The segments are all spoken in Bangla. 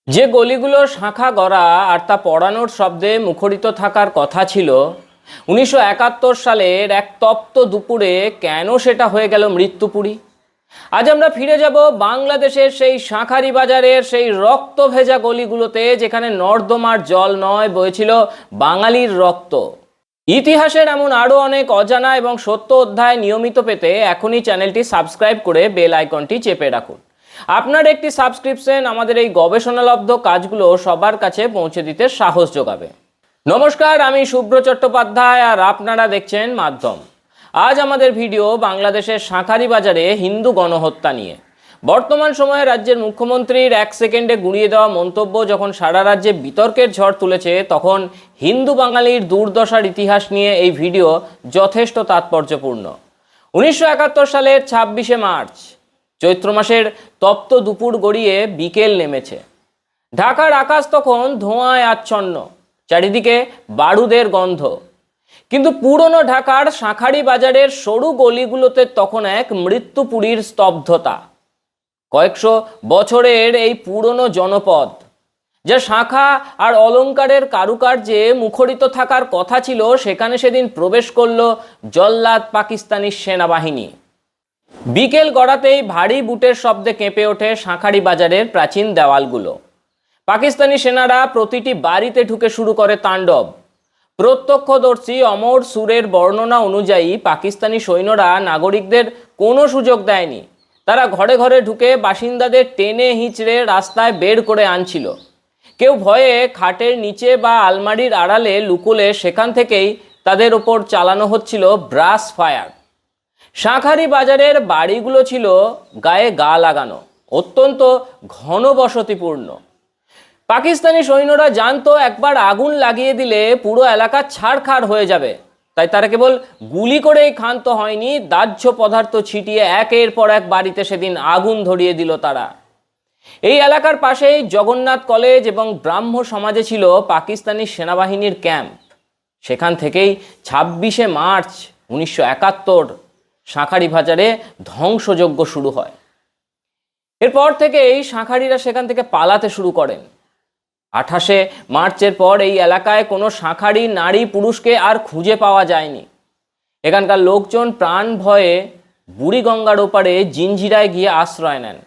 যে গলিগুলো শাখা গড়া আর তা পড়ানোর শব্দে মুখরিত থাকার কথা ছিল, 1971 সালের এক তপ্ত দুপুরে কেন সেটা হয়ে গেল মৃত্যুপুরী? আজ আমরা ফিরে যাব বাংলাদেশের সেই শাঁখারি বাজারের সেই রক্ত ভেজা গলিগুলোতে, যেখানে নর্দমার জল নয়, বইছিল বাঙালির রক্ত। ইতিহাসের এমন আরও অনেক অজানা এবং সত্য অধ্যায় নিয়মিত পেতে এখনই চ্যানেলটি সাবস্ক্রাইব করে বেল আইকনটি চেপে রাখুন। আপনার একটি সাবস্ক্রিপশন আমাদের এই গবেষণালব্ধ কাজগুলো সবার কাছে পৌঁছে দিতে সাহস যোগাবে। নমস্কার, আমি শুভ্র চট্টোপাধ্যায় আর আপনারা দেখছেন মাধ্যম। আজ আমাদের ভিডিও বাংলাদেশের শাঁখারি বাজারে হিন্দু গণহত্যা নিয়ে। বর্তমান সময়ে রাজ্যের মুখ্যমন্ত্রীর এক সেকেন্ডে গুঁড়িয়ে দেওয়া মন্তব্য যখন সারা রাজ্যে বিতর্কের ঝড় তুলেছে, তখন হিন্দু বাঙালির দুর্দশার ইতিহাস নিয়ে এই ভিডিও যথেষ্ট তাৎপর্যপূর্ণ। 1971 সালের 26শে মার্চ, চৈত্র মাসের তপ্ত দুপুর গড়িয়ে বিকেল নেমেছে। ঢাকার আকাশ তখন ধোঁয়ায় আচ্ছন্ন, চারিদিকে বারুদের গন্ধ। কিন্তু পুরনো ঢাকার শাঁখারি বাজারের সরু গলিগুলোতে তখন এক মৃত্যুপুরীর স্তব্ধতা। কয়েকশো বছরের এই পুরনো জনপদ, যা শাঁখা আর অলংকারের কারুকার্যে মুখরিত থাকার কথা ছিল, সেখানে সেদিন প্রবেশ করল জল্লাদ পাকিস্তানি সেনাবাহিনী। বিকেল গড়াতেই ভারী বুটের শব্দে কেঁপে ওঠে শাঁখারি বাজারের প্রাচীন দেওয়ালগুলো। পাকিস্তানি সেনারা প্রতিটি বাড়িতে ঢুকে শুরু করে তাণ্ডব। প্রত্যক্ষদর্শী অমর সুরের বর্ণনা অনুযায়ী পাকিস্তানি সৈন্যরা নাগরিকদের কোনো সুযোগ দেয়নি। তারা ঘরে ঘরে ঢুকে বাসিন্দাদের টেনে হিঁচড়ে রাস্তায় বের করে আনছিল। কেউ ভয়ে খাটের নিচে বা আলমারির আড়ালে লুকোলে সেখান থেকেই তাদের ওপর চালানো হচ্ছিল ব্রাশ ফায়ার। শাঁখারি বাজারের বাড়িগুলো ছিল গায়ে গা লাগানো, অত্যন্ত ঘনবসতিপূর্ণ। পাকিস্তানি সৈন্যরা জানতো একবার আগুন লাগিয়ে দিলে পুরো এলাকা ছাড়খাড় হয়ে যাবে, তাই তারা কেবল গুলি করেই ক্ষান্ত হয়নি, দাহ্য পদার্থ ছিটিয়ে একের পর এক বাড়িতে সেদিন আগুন ধরিয়ে দিল তারা। এই এলাকার পাশেই জগন্নাথ কলেজ এবং ব্রাহ্ম সমাজে ছিল পাকিস্তানি সেনাবাহিনীর ক্যাম্প। সেখান থেকেই 26শে মার্চ 1971 শাঁখারি বাজারে ধ্বংসযজ্ঞ শুরু হয়। এরপর থেকেই শাঁখারিরা সেখান থেকে পালাতে শুরু করেন। 28শে মার্চের পর এই এলাকায় কোনো শাঁখারি নারী পুরুষকে আর খুঁজে পাওয়া যায়নি। এখানকার লোকজন প্রাণ ভয়ে বুড়িগঙ্গার ওপারে জিঞ্জিরায় গিয়ে আশ্রয় নেন,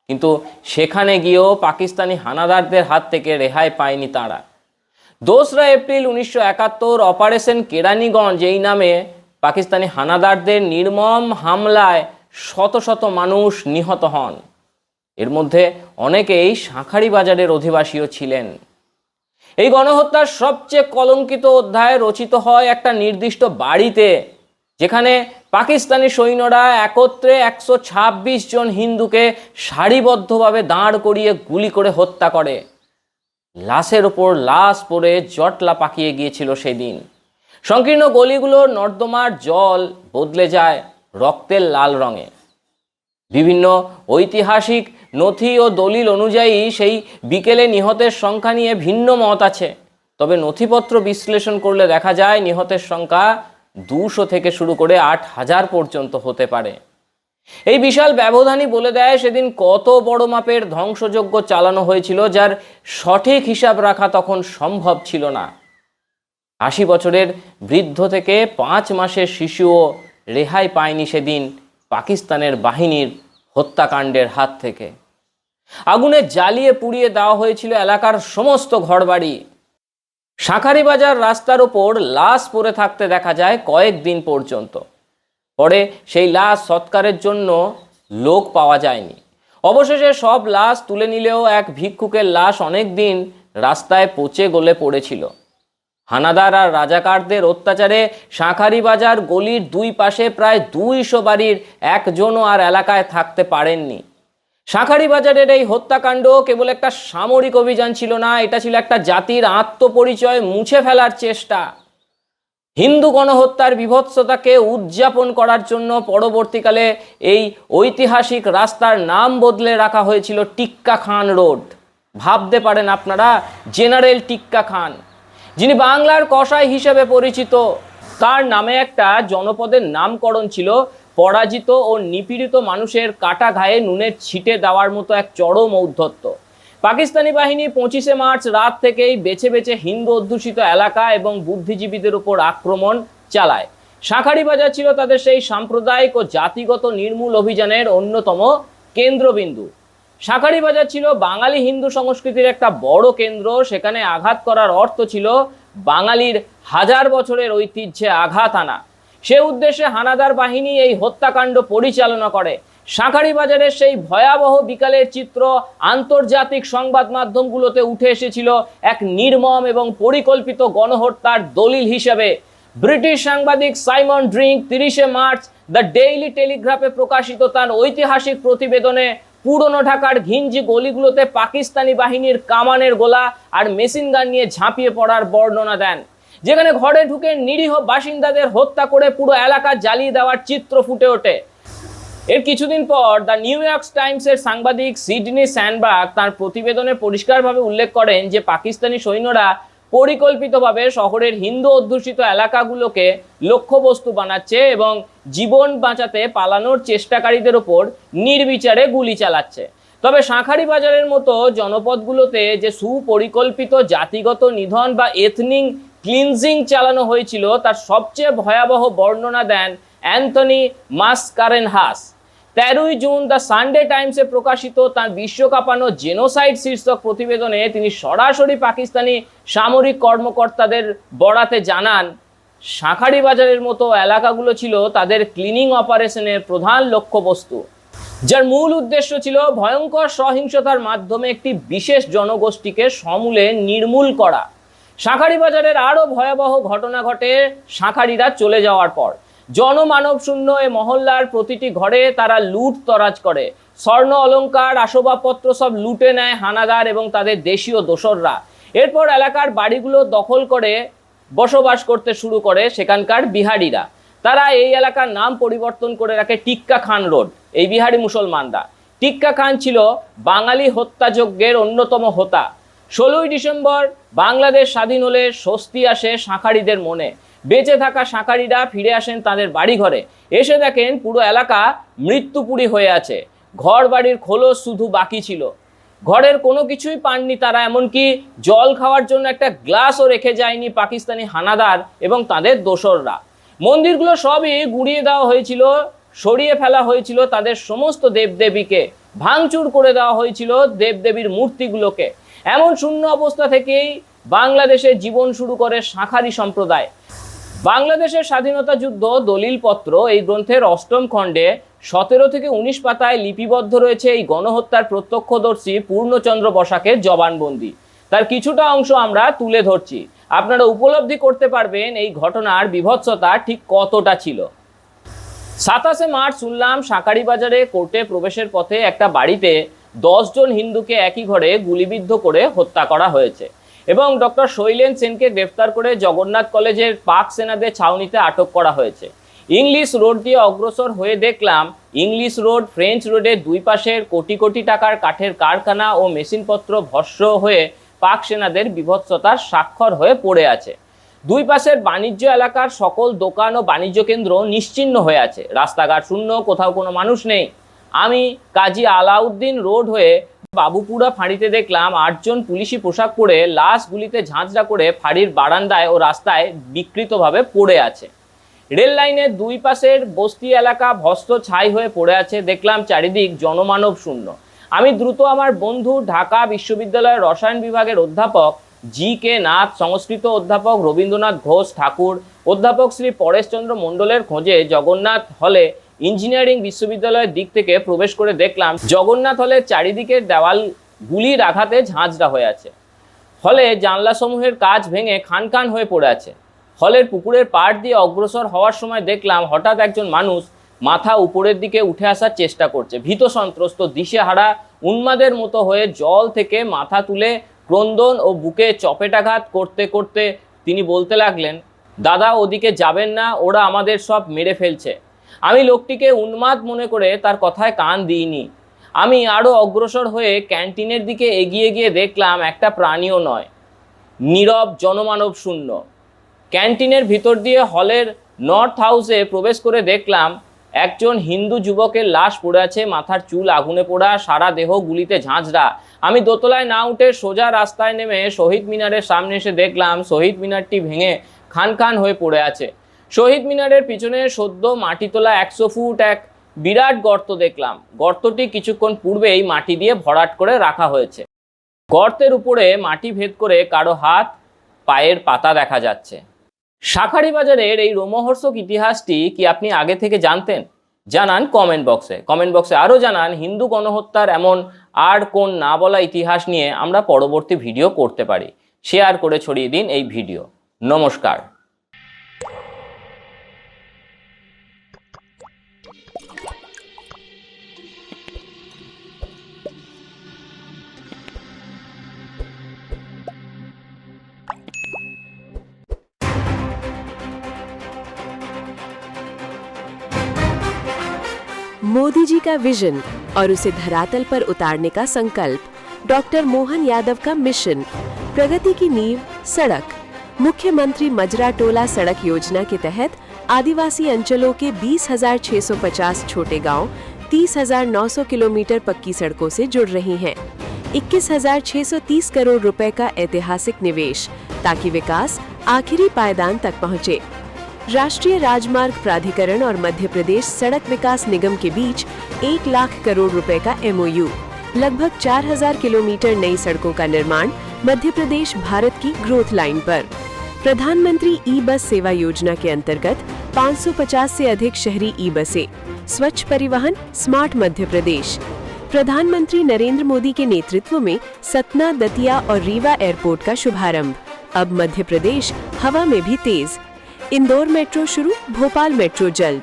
কিন্তু সেখানে গিয়েও পাকিস্তানি হানাদারদের হাত থেকে রেহাই পায়নি তারা। 2রা এপ্রিল 1971 অপারেশন কেরানীগঞ্জ এই নামে পাকিস্তানি হানাদারদের নির্মম হামলায় শত শত মানুষ নিহত হন। এর মধ্যে অনেকেই শাঁখারি বাজারের অধিবাসীও ছিলেন। এই গণহত্যার সবচেয়ে কলঙ্কিত অধ্যায় রচিত হয় একটা নির্দিষ্ট বাড়িতে, যেখানে পাকিস্তানি সৈন্যরা একত্রে 126 জন হিন্দুকে সারিবদ্ধভাবে দাঁড় করিয়ে গুলি করে হত্যা করে। লাশের ওপর লাশ পড়ে জটলা পাকিয়ে গিয়েছিল সেদিন। সংকীর্ণ গলিগুলোর নর্দমার জল বদলে যায় রক্তের লাল রঙে। বিভিন্ন ঐতিহাসিক নথি ও দলিল অনুযায়ী সেই বিকেলে নিহতের সংখ্যা নিয়ে ভিন্ন মত আছে, তবে নথিপত্র বিশ্লেষণ করলে দেখা যায় নিহতের সংখ্যা 200 থেকে শুরু করে 8000 পর্যন্ত হতে পারে। এই বিশাল ব্যবধানই বলে দেয় সেদিন কত বড় মাপের ধ্বংসযজ্ঞ চালানো হয়েছিল, যার সঠিক হিসাব রাখা তখন সম্ভব ছিল না। 80 বছরের বৃদ্ধ থেকে 5 মাসের শিশুও রেহাই পায়নি সেদিন পাকিস্তানের বাহিনীর হত্যাকাণ্ডের হাত থেকে। আগুনে জ্বালিয়ে পুড়িয়ে দেওয়া হয়েছিল এলাকার সমস্ত ঘরবাড়ি। শাঁখারি বাজার রাস্তার ওপর লাশ পড়ে থাকতে দেখা যায় কয়েকদিন পর্যন্ত। পরে সেই লাশ সৎকারের জন্য লোক পাওয়া যায়নি। অবশেষে সব লাশ তুলে নিলেও এক ভিক্ষুকের লাশ অনেক দিন রাস্তায় পচে গলে পড়েছিল। হানাদার আর রাজাকারদের অত্যাচারে শাঁখারি বাজার গলির দুই পাশে প্রায় 200 বাড়ির একজনও আর এলাকায় থাকতে পারেননি। শাঁখারি বাজারের এই হত্যাকাণ্ড কেবল একটা সামরিক অভিযান ছিল না, এটা ছিল একটা জাতির আত্মপরিচয় মুছে ফেলার চেষ্টা। হিন্দু গণহত্যার বীভৎসতাকে উদযাপন করার জন্য পরবর্তীকালে এই ঐতিহাসিক রাস্তার নাম বদলে রাখা হয়েছিল টিক্কা খান রোড। ভাবতে পারেন আপনারা, জেনারেল টিক্কা খান, যিনি বাংলার কসাই হিসেবে পরিচিত, তার নামে একটা জনপদের নামকরণ ছিল পরাজিত ও নিপীড়িত মানুষের কাটা ঘায়ে নুনের ছিটে দেওয়ার মতো এক চরম ঔদ্ধত্য। পাকিস্তানি বাহিনী 25শে মার্চ রাত থেকেই বেছে বেছে হিন্দু অধ্যুষিত এলাকা এবং বুদ্ধিজীবীদের উপর আক্রমণ চালায়। শাঁখারীবাজার ছিল তাদের সেই সাম্প্রদায়িক ও জাতিগত নির্মূল অভিযানের অন্যতম কেন্দ্রবিন্দু। শাঁখারীবাজার ছিল বাঙালি হিন্দু সংস্কৃতির একটা বড় কেন্দ্র। সেখানে আঘাত করার অর্থ ছিল বাঙালির হাজার বছরের ঐতিহ্যে আঘাত আনা। সে উদ্দেশ্যে হানাদার বাহিনী এই হত্যাকাণ্ড পরিচালনা করে। শাঁখারীবাজারের সেই ভয়াবহ বিকালের চিত্র আন্তর্জাতিক সংবাদ মাধ্যমগুলোতে উঠে এসেছিল এক নির্মম এবং পরিকল্পিত গণহত্যার দলিল হিসেবে। ব্রিটিশ সাংবাদিক সাইমন ড্রিঙ্ক 30শে মার্চ দ্য ডেইলি টেলিগ্রাফে প্রকাশিত তার ঐতিহাসিক প্রতিবেদনে পুরনো ঢাকার ঘিঞ্জি গলিগুলোতে পাকিস্তানি বাহিনীর কামানের গোলা আর মেশিন গান নিয়ে ঝাঁপিয়ে পড়ার বর্ণনা দেন, যেখানে ঘরে ঢুকে নিরীহ বাসিন্দাদের হত্যা করে পুরো এলাকা জ্বালিয়ে দেওয়ার চিত্র ফুটে ওঠে। এর কিছুদিন পর দ্য নিউ ইয়র্ক টাইমসের সাংবাদিক সিডনি স্যান্ডবার্গ তার প্রতিবেদনে পরিষ্কারভাবে উল্লেখ করেন যে পাকিস্তানি সৈন্যরা পরিকল্পিতভাবে শহরের হিন্দু অধ্যুষিত এলাকাগুলোকে লক্ষ্যবস্তু বানাচ্ছে এবং জীবন বাঁচাতে পালানোর চেষ্টাকারীদের ওপর নির্বিচারে গুলি চালাচ্ছে। তবে শাঁখারীবাজারের মতো জনপদগুলোতে যে সুপরিকল্পিত জাতিগত নিধন বা এথনিক ক্লিনজিং চালানো হয়েছিল তার সবচেয়ে ভয়াবহ বর্ণনা দেন অ্যান্থনি মাসকারেনহাস। 13ই জুন দ্য সানডে টাইমসে প্রকাশিত তার বিশ্বকাপানো জেনোসাইড শীর্ষক প্রতিবেদনে তিনি সরাসরি পাকিস্তানি সামরিক কর্মকর্তাদের বরাতে জানান, শাঁখারীবাজারের মতো এলাকাগুলো ছিল তাদের ক্লিনিং অপারেশনের প্রধান লক্ষ্যবস্তু, যার মূল উদ্দেশ্য ছিল ভয়ঙ্কর সহিংসতার মাধ্যমে একটি বিশেষ জনগোষ্ঠীকে সমূলে নির্মূল করা। শাঁখারীবাজারের আরও ভয়াবহ ঘটনা ঘটে শাঁখারীরা চলে যাওয়ার পর। জনমানব শূন্য এ মহল্লার প্রতিটি ঘরে তারা লুট তরাজ করে। স্বর্ণ অলংকার আসবাবপত্র সব লুটে নেয় হানাদার এবং তাদের দেশীয় দোসররা। এরপর এলাকার বাড়িগুলো দখল করে বসবাস করতে শুরু করে সেখানকার বিহারিরা। তারা এই এলাকার নাম পরিবর্তন করে রাখে টিক্কা খান রোড। এই বিহারি মুসলমানরা। টিক্কা খান ছিল বাঙালি হত্যাযজ্ঞের অন্যতম হোতা। 16ই ডিসেম্বর বাংলাদেশ স্বাধীন হলে স্বস্তি আসে শাঁখারীদের মনে। বেঁচে থাকা শাঁখারীরা ফিরে আসেন তাদের বাড়িঘরে। এসে দেখেন পুরো এলাকা মৃত্যুপুরী হয়ে আছে। ঘর বাড়ির খোলস শুধু বাকি ছিল। ঘরের কোনো কিছুই পাননি তারা, এমনকি জল খাওয়ার জন্য একটা গ্লাসও রেখে যায়নি পাকিস্তানি হানাদার এবং তাদের দোসররা। মন্দিরগুলো সবই গুঁড়িয়ে দেওয়া হয়েছিল, সরিয়ে ফেলা হয়েছিল তাদের সমস্ত দেবদেবীকে, ভাঙচুর করে দেওয়া হয়েছিল দেবদেবীর মূর্তিগুলোকে। এমন শূন্য অবস্থা থেকেই বাংলাদেশে জীবন শুরু করে শাঁখারী সম্প্রদায়। বাংলাদেশের স্বাধীনতা যুদ্ধ দলিলপত্র এই গ্রন্থের 8ম খণ্ডে 17 থেকে 19 পাতায় লিপিবদ্ধ রয়েছে এই গণহত্যার প্রত্যক্ষদর্শী পূর্ণচন্দ্র বসাকের জবানবন্দি। তার কিছুটা অংশ আমরা তুলে ধরছি। আপনারা উপলব্ধি করতে পারবেন এই ঘটনার বীভৎসতা ঠিক কতটা ছিল। 27শে মার্চ শুনলাম শাঁখারীবাজারে কোর্টে প্রবেশের পথে একটা বাড়িতে 10 জন হিন্দুকে একই ঘরে গুলিবিদ্ধ করে হত্যা করা হয়েছে এবং ডক্টর শৈলেন সেনকে গ্রেফতার করে জগন্নাথ কলেজের পাক সেনাদের ছাউনিতে আটক করা হয়েছে। ইংলিশ রোড দিয়ে অগ্রসর হয়ে দেখলাম ইংলিশ রোড ফ্রেঞ্চ রোডের দুই পাশের কোটি কোটি টাকার কাঠের কারখানা ও মেশিনপত্র ভস্ম হয়ে পাক সেনাদের বীভৎসতার স্বাক্ষর হয়ে পড়ে আছে। দুই পাশের বাণিজ্য এলাকার সকল দোকান ও বাণিজ্য কেন্দ্র নিশ্চিহ্ন হয়ে আছে। রাস্তাঘাট শূন্য, কোথাও কোনো মানুষ নেই। আমি কাজী আলাউদ্দিন রোড হয়ে বাবুপুরা ফাঁড়িতে দেখলাম 8 জন পুলিশি পোশাক পরে লাশ গুলিতে ঝাঁঝরা করে ফাঁড়ির বারান্দায় ও রাস্তায় বিকৃতভাবে পড়ে আছে। রেল লাইনের দুই পাশের বস্তি এলাকা ভস্ম ছাই হয়ে পড়ে আছে। দেখলাম চারিদিক জনমানব শূন্য। আমি দ্রুত আমার বন্ধু ঢাকা বিশ্ববিদ্যালয়ের রসায়ন বিভাগের অধ্যাপক জি.কে. নাথ, সংস্কৃত অধ্যাপক রবীন্দ্রনাথ ঘোষ ঠাকুর, অধ্যাপক শ্রী পরেশচন্দ্র মণ্ডলের খোঁজে জগন্নাথ হলে ইঞ্জিনিয়ারিং বিশ্ববিদ্যালয়ের দিক থেকে প্রবেশ করে দেখলাম জগন্নাথ হলের চারিদিকের দেওয়াল গুলির আঘাতে ঝাঁঝরা হয়ে আছে। হলে জানলাসমূহের কাচ ভেঙে খান খান হয়ে পড়ে আছে। হলের পুকুরের পাড় দিয়ে অগ্রসর হওয়ার সময় দেখলাম হঠাৎ একজন মানুষ মাথা উপরের দিকে উঠে আসার চেষ্টা করছে। ভীত সন্ত্রস্ত, দিশেহারা, উন্মাদের মতো হয়ে জল থেকে মাথা তুলে ক্রন্দন ও বুকে চপেটাঘাত করতে করতে তিনি বলতে লাগলেন, দাদা ওদিকে যাবেন না, ওরা আমাদের সব মেরে ফেলছে। আমি লোকটিকে উন্মাদ মনে করে তার কথায় কান দিইনি। আমি আরও অগ্রসর হয়ে ক্যান্টিনের দিকে এগিয়ে গিয়ে দেখলাম একটা প্রাণীও নয়, নীরব জনমানব শূন্য। ক্যান্টিনের ভিতর দিয়ে হলের নর্থ হাউসে প্রবেশ করে দেখলাম একজন হিন্দু যুবকের লাশ পড়ে আছে, মাথার চুল আগুনে পোড়া, সারা দেহ গুলিতে ঝাঁঝরা। আমি দোতলায় না উঠে সোজা রাস্তায় নেমে শহীদ মিনারের সামনে এসে দেখলাম শহীদ মিনারটি ভেঙে খান খান হয়ে পড়ে আছে। শহীদ মিনারের পিছনে সদ্য মাটি তোলা 100 ফুট এক বিরাট গর্ত দেখলাম। গর্তটি কিছুক্ষণ পূর্বেই মাটি দিয়ে ভরাট করে রাখা হয়েছে। গর্তের উপরে মাটি ভেদ করে কারো হাত পায়ের পাতা দেখা যাচ্ছে। শাঁখারীবাজারের এই রোমহর্ষক ইতিহাসটি কি আপনি আগে থেকে জানতেন? জানান কমেন্ট বক্সে। আরও জানান হিন্দু গণহত্যার এমন আর কোন না বলা ইতিহাস নিয়ে আমরা পরবর্তী ভিডিও করতে পারি। শেয়ার করে ছড়িয়ে দিন এই ভিডিও। নমস্কার। मोदी जी का विजन और उसे धरातल पर उतारने का संकल्प, डॉक्टर मोहन यादव का मिशन, प्रगति की नींव सड़क। मुख्यमंत्री मजरा टोला सड़क योजना के तहत आदिवासी अंचलों के 20,650 छोटे गांव 30,900 किलोमीटर पक्की सड़कों से जुड़ रही हैं। 21,630 करोड़ रुपए का ऐतिहासिक निवेश, ताकि विकास आखिरी पायदान तक पहुंचे। राष्ट्रीय राजमार्ग प्राधिकरण और मध्य प्रदेश सड़क विकास निगम के बीच 1 लाख करोड़ रुपए का MOU, लगभग 4,000 किलोमीटर नई सड़कों का निर्माण मध्य प्रदेश भारत की ग्रोथ लाइन पर। प्रधानमंत्री ई-बस सेवा योजना के अंतर्गत 550 से अधिक शहरी ई-बसें। स्वच्छ परिवहन, स्मार्ट मध्य प्रदेश। प्रधानमंत्री नरेंद्र मोदी के नेतृत्व में सतना, दतिया और रीवा एयरपोर्ट का शुभारंभ। अब मध्य प्रदेश हवा में भी तेज। इंदौर मेट्रो शुरू, भोपाल मेट्रो जल्द।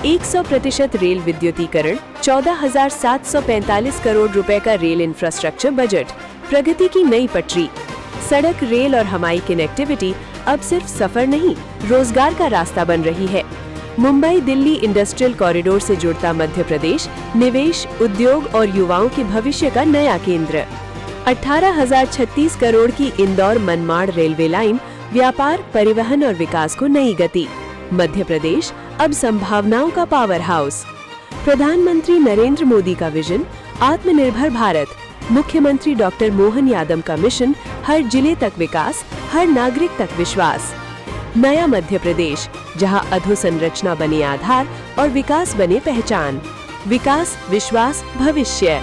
100% रेल विद्युतीकरण, 14,745 करोड़ रुपए का रेल इंफ्रास्ट्रक्चर बजट, प्रगति की नई पटरी। सड़क, रेल और हवाई कनेक्टिविटी अब सिर्फ सफर नहीं, रोजगार का रास्ता बन रही है। मुंबई दिल्ली इंडस्ट्रियल कॉरिडोर से जुड़ता मध्य प्रदेश निवेश, उद्योग और युवाओं के भविष्य का नया केंद्र। 18,036 करोड़ की इंदौर मनमाड़ रेलवे लाइन, व्यापार, परिवहन और विकास को नई गति। मध्य प्रदेश अब संभावनाओं का पावर हाउस। प्रधानमंत्री नरेंद्र मोदी का विजन, आत्मनिर्भर भारत। मुख्यमंत्री डॉक्टर मोहन यादव का मिशन, हर जिले तक विकास, हर नागरिक तक विश्वास। नया मध्य प्रदेश, जहां अधोसंरचना बने आधार और विकास बने पहचान। विकास, विश्वास, भविष्य।